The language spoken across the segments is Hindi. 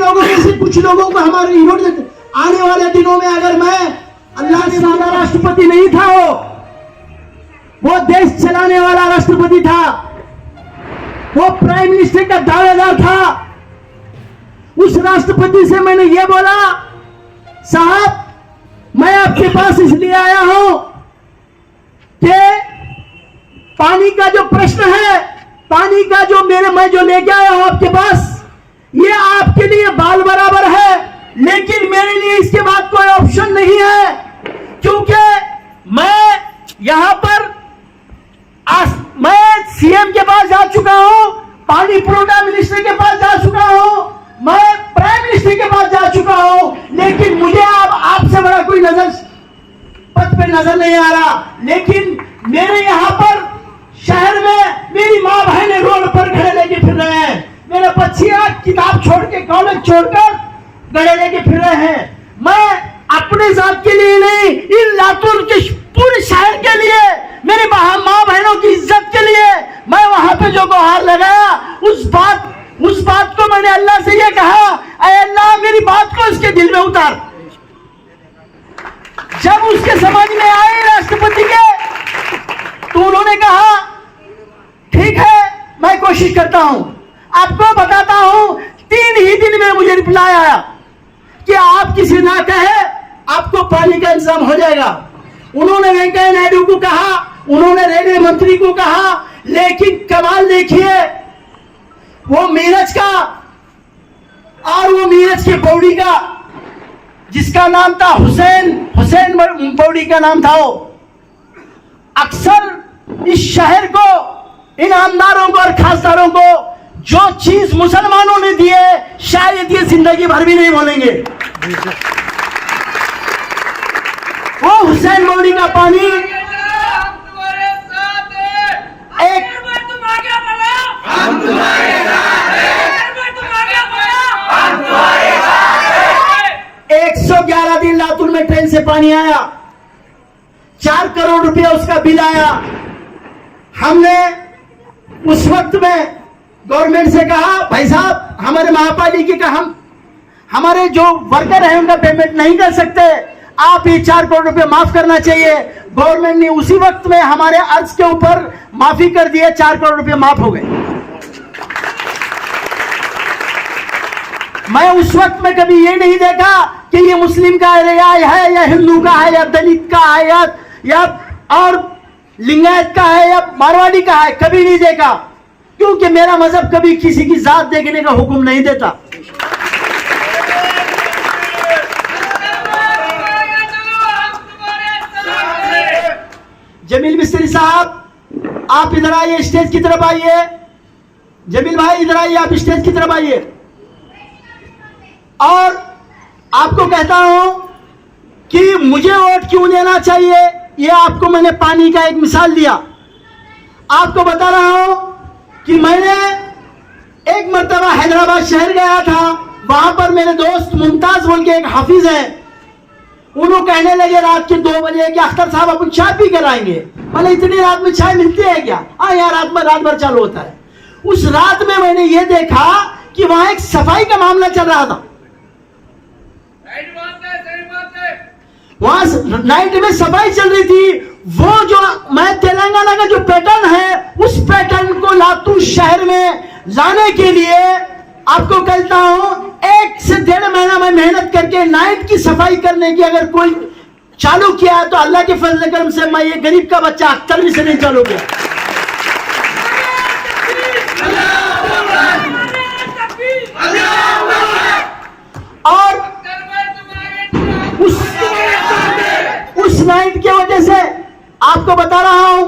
लोगों में से कुछ लोगों को हमारे इन्होंने आने वाले दिनों में अगर मैं अल्लाह ने वाला राष्ट्रपति नहीं था, वो देश चलाने वाला राष्ट्रपति था, वो प्राइम मिनिस्टर का दावेदार था। उस राष्ट्रपति से मैंने ये बोला, साहब मैं आपके पास इसलिए आया हूं कि पानी का जो प्रश्न है, पानी का जो मैं जो लेके आया हूं आपके पास, ये आपके लिए बाल बराबर है, लेकिन मेरे लिए इसके बाद कोई ऑप्शन नहीं है, क्योंकि मैं यहां पर मैं सीएम के पास जा चुका हूं, पानी पुरोटा मिनिस्टर के पास जा चुका हूं, मैं प्राइम मिनिस्टर के पास जा चुका हूं, लेकिन मुझे अब आपसे बड़ा कोई पद पे नजर नहीं आ रहा। लेकिन मेरे यहां पर शहर में मेरी माँ बहने रोड पर घड़े लेके फिर रहे हैं, मेरे बच्चियां किताब छोड़ के, कॉलेज छोड़कर घड़े लेके फिर रहे हैं। मैं अपने जात के लिए नहीं, इन लातूर के पूरे शहर के लिए, मेरी माँ बहनों की इज्जत के लिए मैं वहां पे जो गुहार लगाया, उस बात को मैंने अल्लाह से ये कहा, ऐ अल्लाह मेरी बात को उसके दिल में उतार। जब उसके समझ में आए राष्ट्रपति के, तो उन्होंने कहा ठीक है मैं कोशिश करता हूं, आपको बताता हूं। 3 ही दिन में मुझे रिप्लाई आया कि आप किसी ना कहे, आपको पानी का इंतजाम हो जाएगा। उन्होंने वेंकैया नायडू को कहा, उन्होंने रेलवे मंत्री को कहा, लेकिन कमाल देखिए, वो मीरज का और वो मीरज के पौड़ी का, जिसका नाम था हुसैन पौड़ी का नाम था, वो अक्सर इस शहर को, इन आमदारों को और खासदारों को जो चीज मुसलमानों ने दी है, शायद ये जिंदगी भर भी नहीं भूलेंगे। वो हुसैन पौड़ी का पानी एक 111 दिन लातूर में ट्रेन से पानी आया, 4 करोड़ रुपया उसका बिल आया। हमने उस वक्त में गवर्नमेंट से कहा, भाई साहब हमारे महापालिका का हमारे जो वर्कर हैं उनका पेमेंट नहीं कर सकते, आप ये 4 करोड़ रुपए माफ करना चाहिए। गवर्नमेंट ने उसी वक्त में हमारे अर्ज के ऊपर माफी कर दिए, 4 करोड़ रुपए माफ हो गए। मैं उस वक्त में कभी ये नहीं देखा कि ये मुस्लिम का है या हिंदू का है या दलित का है या और लिंगायत का है या मारवाड़ी का है, कभी नहीं देखा, क्योंकि मेरा मजहब कभी किसी की जात देखने का हुक्म नहीं देता। जमील मिस्त्री साहब आप इधर आइए, स्टेज की तरफ आइए। जमील भाई इधर आइए, आप स्टेज की तरफ आइए। और आपको कहता हूं कि मुझे वोट क्यों देना चाहिए, यह आपको मैंने पानी का एक मिसाल दिया। आपको बता रहा हूं कि मैंने एक मर्तबा हैदराबाद शहर गया था, वहां पर मेरे दोस्त मुमताज बोल के एक हाफिज है, उन्होंने कहने लगे रात के 2 बजे कि अख्तर साहब अपन चाय पी कर आएंगे। बोले इतनी रात में चाय मिलती है क्या? हाँ यार रात भर चालू होता है। उस रात में मैंने ये देखा कि वहां एक सफाई का मामला चल रहा था। वहां नाइट में सफाई चल रही थी। वो जो मैं तेलंगाना का जो पैटर्न है, उस पैटर्न को लातूर शहर में लाने के लिए आपको कहता हूं 1 से 1.5 महीना मैं मेहनत करके नाइट की सफाई करने की अगर कोई चालू किया है तो अल्लाह के फजल करम से मैं ये गरीब का बच्चा अख्तर भी से नहीं चालू किया। और उस नाइट की वजह से आपको बता रहा हूं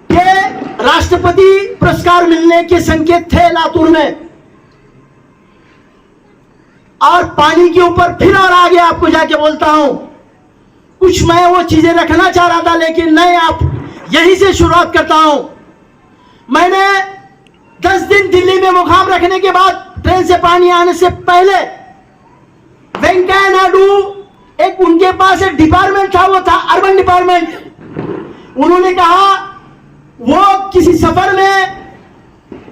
कि राष्ट्रपति पुरस्कार मिलने के संकेत थे लातूर में। और पानी के ऊपर फिर और आगे आपको जाके बोलता हूं, कुछ मैं वो चीजें रखना चाह रहा था लेकिन नहीं, आप यहीं से शुरुआत करता हूं। मैंने 10 दिन दिल्ली में मुकाम रखने के बाद ट्रेन से पानी आने से पहले वेंकैया नायडू एक उनके पास एक डिपार्टमेंट था, वो था अर्बन डिपार्टमेंट। उन्होंने कहा वो किसी सफर में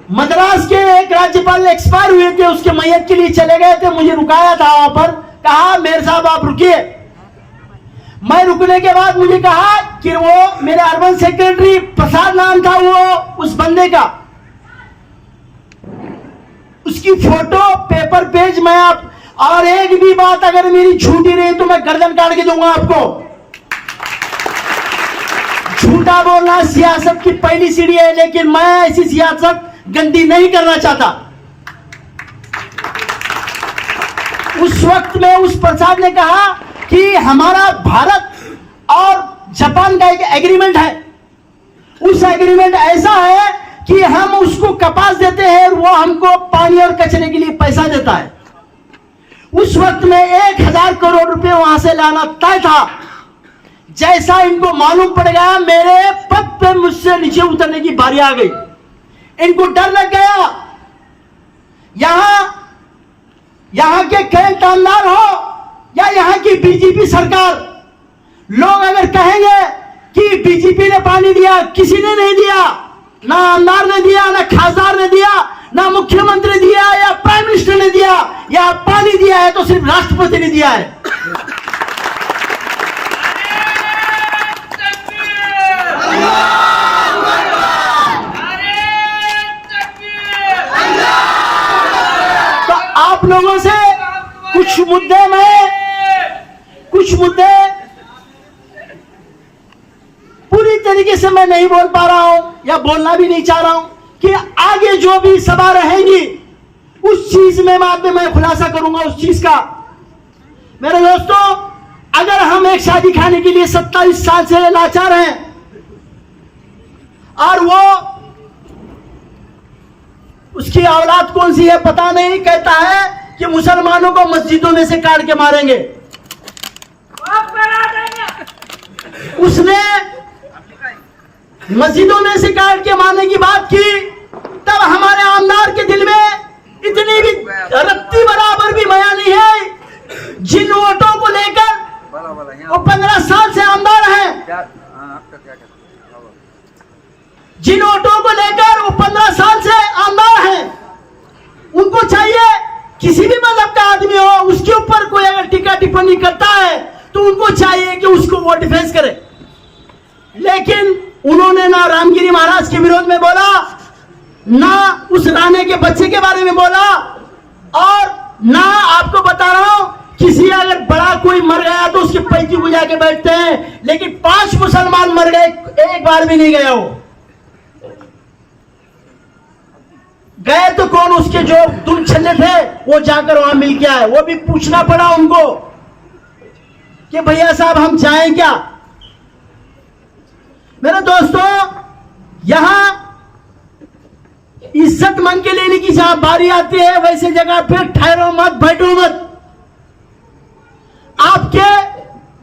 मद्रास के एक राज्यपाल एक्सपायर हुए थे, उसके मैयत के लिए चले गए थे, मुझे रुकाया था वहां पर, कहा मेयर साहब आप रुकिए। मैं रुकने के बाद मुझे कहा कि वो मेरे अर्बन सेक्रेटरी प्रसाद नाम था वो उस बंदे का, उसकी फोटो पेपर पेज में आप, और एक भी बात अगर मेरी छूटी रही तो मैं गर्दन काट के दूंगा आपको। झूठा बोलना सियासत की पहली सीढ़ी है, लेकिन मैं ऐसी सियासत गंदी नहीं करना चाहता। उस वक्त में उस प्रसाद ने कहा कि हमारा भारत और जापान का एक एग्रीमेंट है, उस एग्रीमेंट ऐसा है कि हम उसको कपास देते हैं और वो हमको पानी और कचरे के लिए पैसा देता है। उस वक्त में 1000 करोड़ रुपए वहां से लाना तय था। जैसा इनको मालूम पड़ गया मेरे पद पे मुझसे नीचे उतरने की बारी आ गई, इनको डर लग गया। यहां के खेलदार हो या यहां की बीजेपी सरकार, लोग अगर कहेंगे कि बीजेपी ने पानी दिया, किसी ने नहीं दिया, ना आमदार ने दिया, ना खासदार ने दिया, ना मुख्यमंत्री दिया या प्राइम मिनिस्टर ने दिया, या पानी दिया है तो सिर्फ राष्ट्रपति ने दिया है। तो आप लोगों से कुछ मुद्दे पूरी तरीके से मैं नहीं बोल पा रहा हूं या बोलना भी नहीं चाह रहा हूं कि आगे जो भी सभा रहेंगी उस चीज में बाद में मैं खुलासा करूंगा उस चीज का। मेरे दोस्तों, अगर हम एक शादी खाने के लिए 27 साल से लाचार हैं और वो उसकी औलाद कौन सी है पता नहीं, कहता है कि मुसलमानों को मस्जिदों में से काट के मारेंगे, उसने मस्जिदों में से काट के मारने की बात की, तब हमारे आमदार के दिल में इतनी भी रत्ती बराबर भी माया नहीं है। जिन वोटों को लेकर वो 15 साल से आमदार हैं, जिन वोटों को लेकर वो 15 साल से आमदार हैं, उनको चाहिए किसी भी मजहब का आदमी हो, उसके ऊपर कोई अगर टीका टिप्पणी करता है तो उनको चाहिए कि उसको वो डिफेंस करे। लेकिन उन्होंने ना रामगिरी महाराज के विरोध में बोला, ना उस राणे के बच्चे के बारे में बोला, और ना आपको बता रहा हूं किसी अगर बड़ा कोई मर गया तो उसकी पैती को जाके बैठते हैं, लेकिन 5 मुसलमान मर गए, एक बार भी नहीं गया। वो गए तो कौन, उसके जो दुम छल्ले थे वो जाकर वहां मिल गया है। वो भी पूछना पड़ा उनको कि भैया साहब हम जाएं क्या। मेरे दोस्तों, यहां इज्जत मांग के लेने की जहां बारी आती है वैसे जगह पे ठहरो मत, बैठो मत। आपके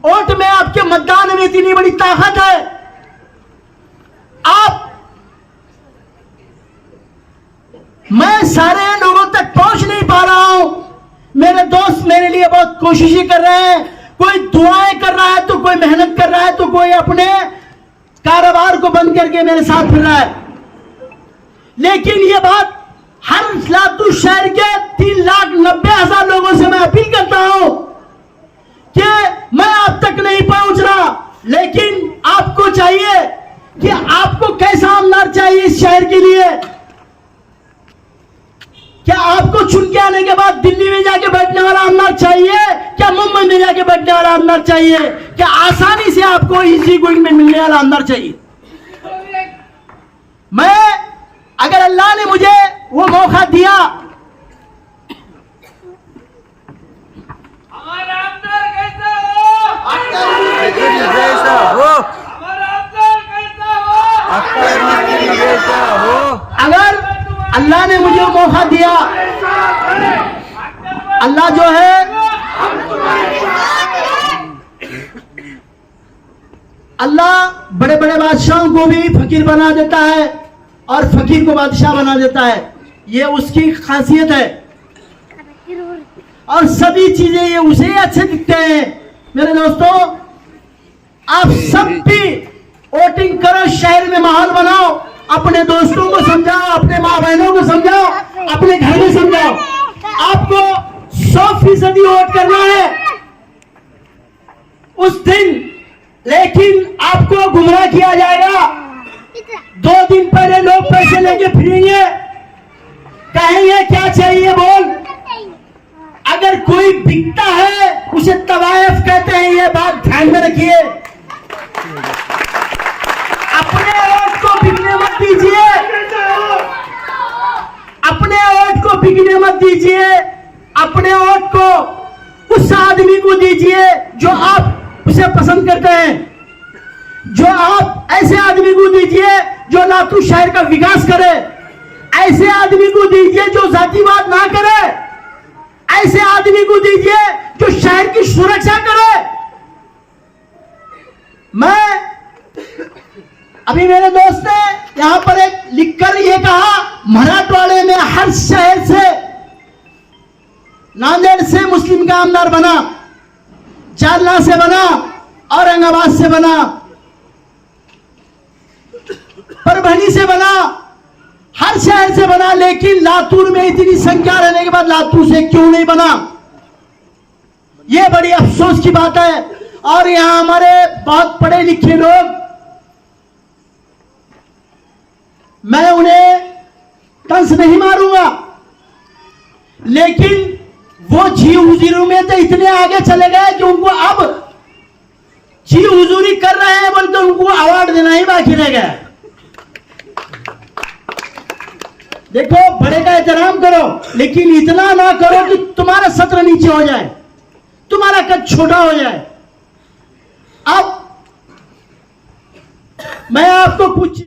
वोट में, आपके मतदान में इतनी बड़ी ताकत है, आप मैं सारे लोगों तक पहुंच नहीं पा रहा हूं। मेरे दोस्त मेरे लिए बहुत कोशिशें कर रहे हैं, कोई दुआएं कर रहा है तो कोई मेहनत कर रहा है तो कोई अपने कारोबार को बंद करके मेरे साथ फिर रहा है। लेकिन ये बात हर लातूर शहर के 3,90,000 लोगों से मैं अपील करता हूं कि मैं आप तक नहीं पहुंच रहा, लेकिन आपको चाहिए कि आपको कैसा आमदार चाहिए इस शहर के लिए। क्या आपको चुन के आने के बाद दिल्ली में जाके बैठने वाला आमदार चाहिए, क्या मुंबई में जाके बैठने वाला आमदार चाहिए, क्या आसानी से आपको इजी गोइंग में मिलने वाला आमदार चाहिए। मैं, अगर अल्लाह ने मुझे वो मौका दिया, हमारा आमदार कैसा हो, अगर अल्लाह ने मुझे मौका दिया, अल्लाह जो है अल्लाह बड़े बड़े बादशाहों को भी फकीर बना देता है और फकीर को बादशाह बना देता है, ये उसकी खासियत है। और सभी चीजें ये उसे अच्छे दिखते हैं। मेरे दोस्तों, आप सब भी वोटिंग करो, शहर में माहौल बनाओ, अपने दोस्तों को समझाओ, अपने माँ बहनों को समझाओ, अपने घर में समझाओ। आपको 100% वोट करना है उस दिन, लेकिन आपको गुमराह किया जाएगा। 2 दिन पहले लोग पैसे लेके फिरेंगे, कहेंगे क्या चाहिए बोल। अगर कोई बिकता है उसे तवायफ कहते हैं, ये बात ध्यान में रखिए। अपने वोट को बिकने मत दीजिए, अपने वोट को बिकने मत दीजिए। अपने वोट को उस आदमी को दीजिए जो आप उसे पसंद करते हैं। जो आप ऐसे आदमी को दीजिए जो लातूर शहर का विकास करे, ऐसे आदमी को दीजिए जो जातिवाद ना करे, ऐसे आदमी को दीजिए जो शहर की सुरक्षा करे। मैं अभी मेरे दोस्त ने यहां पर एक लिखकर ये कहा, मराठवाड़े में हर शहर से, नांदेड़ से मुस्लिम का आमदार बना, जालना से बना, औरंगाबाद से बना, परभनी से बना, हर शहर से बना, लेकिन लातूर में इतनी संख्या रहने के बाद लातूर से क्यों नहीं बना? यह बड़ी अफसोस की बात है। और यहां हमारे बहुत पढ़े लिखे लोग, मैं उन्हें तंज नहीं मारूंगा, लेकिन वो जी हुजूरी में तो इतने आगे चले गए कि उनको अब जी हुजूरी कर रहे हैं बोलते उनको अवार्ड देना ही बाकी रह गया। देखो, बड़े का एहतराम करो, लेकिन इतना ना करो कि तुम्हारा सत्र नीचे हो जाए, तुम्हारा कद छोटा हो जाए। अब मैं आपको कुछ